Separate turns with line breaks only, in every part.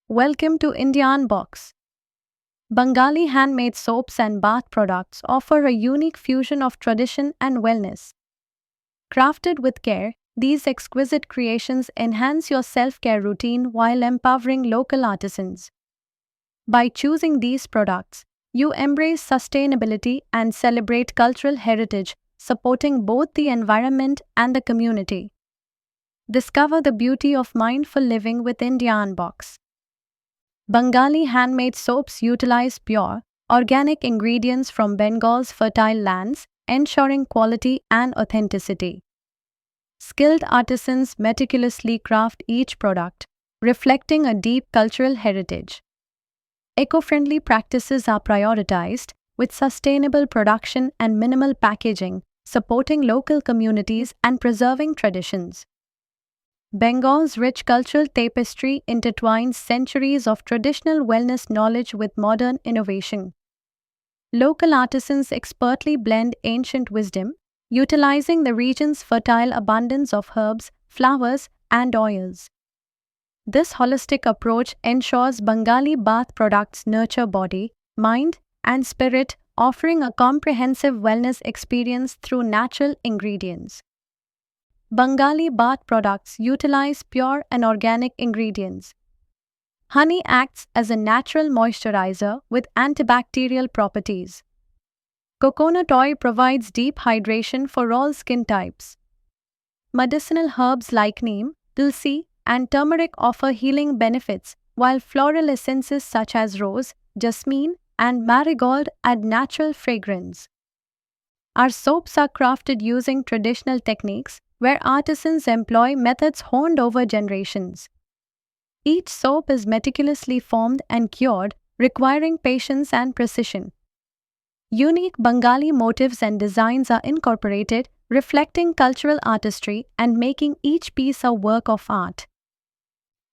Welcome to Indian Box. Bengali handmade soaps and bath products offer a unique fusion of tradition and wellness. Crafted with care, these exquisite creations enhance your self-care routine while empowering local artisans. By choosing these products, you embrace sustainability and celebrate cultural heritage, supporting both the environment and the community. Discover the beauty of mindful living with Indian Box. Bengali handmade soaps utilize pure, organic ingredients from Bengal's fertile lands, ensuring quality and authenticity. Skilled artisans meticulously craft each product, reflecting a deep cultural heritage. Eco-friendly practices are prioritized, with sustainable production and minimal packaging, supporting local communities and preserving traditions. Bengal's rich cultural tapestry intertwines centuries of traditional wellness knowledge with modern innovation. Local artisans expertly blend ancient wisdom, utilizing the region's fertile abundance of herbs, flowers, and oils. This holistic approach ensures Bengali bath products nurture body, mind, and spirit, offering a comprehensive wellness experience through natural ingredients. Bengali bath products utilize pure and organic ingredients. Honey acts as a natural moisturizer with antibacterial properties. Coconut oil provides deep hydration for all skin types. Medicinal herbs like neem, tulsi, and turmeric offer healing benefits, while floral essences such as rose, jasmine, and marigold add natural fragrance. Our soaps are crafted using traditional techniques, where artisans employ methods honed over generations. Each soap is meticulously formed and cured, requiring patience and precision. Unique Bengali motifs and designs are incorporated, reflecting cultural artistry and making each piece a work of art.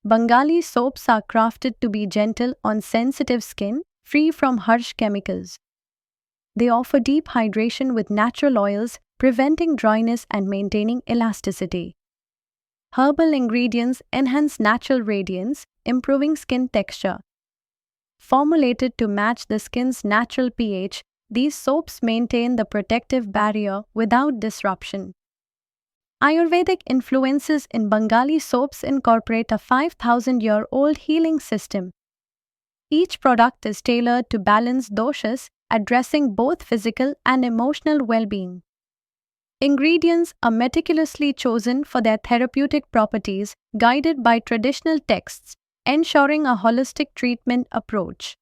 Bengali soaps are crafted to be gentle on sensitive skin, free from harsh chemicals. They offer deep hydration with natural oils, preventing dryness and maintaining elasticity. Herbal ingredients enhance natural radiance, improving skin texture. Formulated to match the skin's natural pH, these soaps maintain the protective barrier without disruption. Ayurvedic influences in Bengali soaps incorporate a 5,000-year-old healing system. Each product is tailored to balance doshas, addressing both physical and emotional well-being. Ingredients are meticulously chosen for their therapeutic properties, guided by traditional texts, ensuring a holistic treatment approach.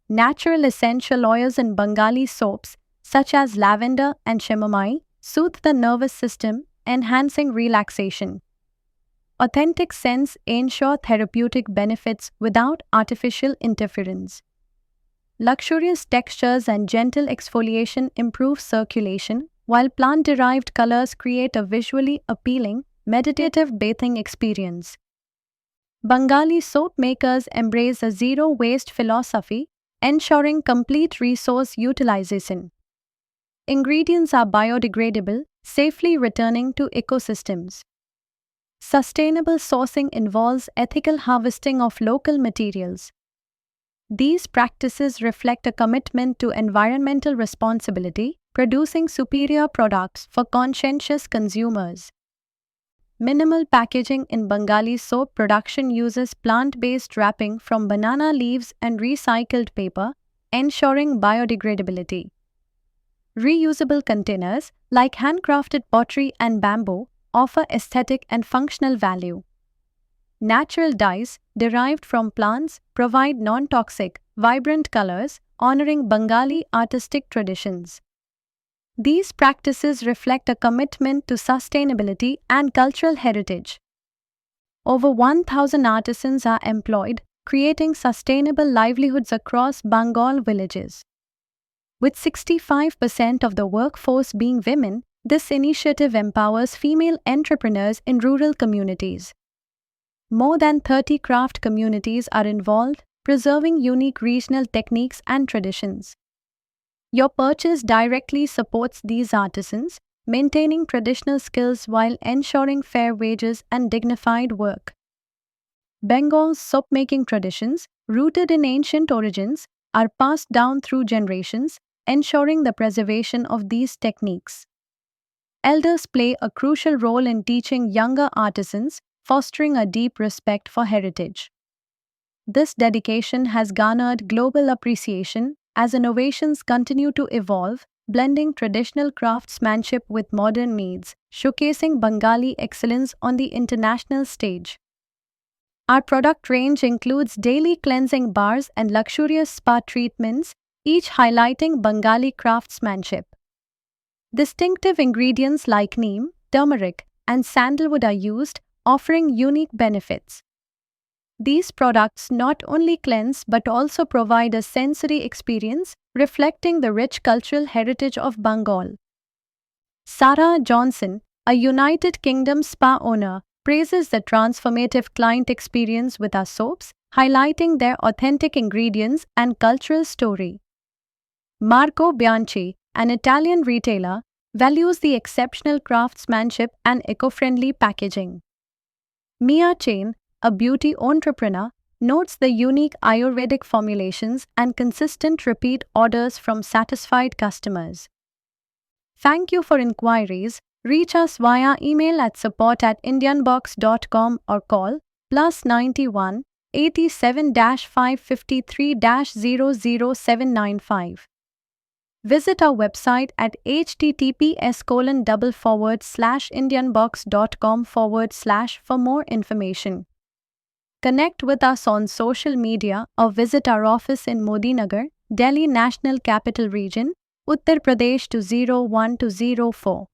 Natural essential oils in Bengali soaps, such as lavender and chamomile, soothe the nervous system, enhancing relaxation. Authentic scents ensure therapeutic benefits without artificial interference. Luxurious textures and gentle exfoliation improve circulation, while plant-derived colors create a visually appealing, meditative bathing experience. Bengali soap makers embrace a zero-waste philosophy, ensuring complete resource utilization. Ingredients are biodegradable, safely returning to ecosystems. Sustainable sourcing involves ethical harvesting of local materials. These practices reflect a commitment to environmental responsibility, producing superior products for conscientious consumers. Minimal packaging in Bengali soap production uses plant-based wrapping from banana leaves and recycled paper, ensuring biodegradability. Reusable containers, like handcrafted pottery and bamboo, offer aesthetic and functional value. Natural dyes, derived from plants, provide non-toxic, vibrant colors, honoring Bengali artistic traditions. These practices reflect a commitment to sustainability and cultural heritage. Over 1,000 artisans are employed, creating sustainable livelihoods across Bengal villages. With 65% of the workforce being women, this initiative empowers female entrepreneurs in rural communities. More than 30 craft communities are involved, preserving unique regional techniques and traditions. Your purchase directly supports these artisans, maintaining traditional skills while ensuring fair wages and dignified work. Bengal's soap-making traditions, rooted in ancient origins, are passed down through generations, ensuring the preservation of these techniques. Elders play a crucial role in teaching younger artisans, fostering a deep respect for heritage. This dedication has garnered global appreciation as innovations continue to evolve, blending traditional craftsmanship with modern needs, showcasing Bengali excellence on the international stage. Our product range includes daily cleansing bars and luxurious spa treatments, each highlighting Bengali craftsmanship. Distinctive ingredients like neem, turmeric, and sandalwood are used, offering unique benefits. These products not only cleanse but also provide a sensory experience, reflecting the rich cultural heritage of Bengal. Sarah Johnson, a United Kingdom spa owner, praises the transformative client experience with our soaps, highlighting their authentic ingredients and cultural story. Marco Bianchi, an Italian retailer, values the exceptional craftsmanship and eco-friendly packaging. Mia Chain, a beauty entrepreneur, notes the unique Ayurvedic formulations and consistent repeat orders from satisfied customers. Thank you for inquiries. Reach us via email at support@indianbox.com or call +91 87-553-00795. Visit our website at https://indianbox.com/ for more information. Connect with us on social media or visit our office in Modinagar, Delhi National Capital Region, Uttar Pradesh 20104.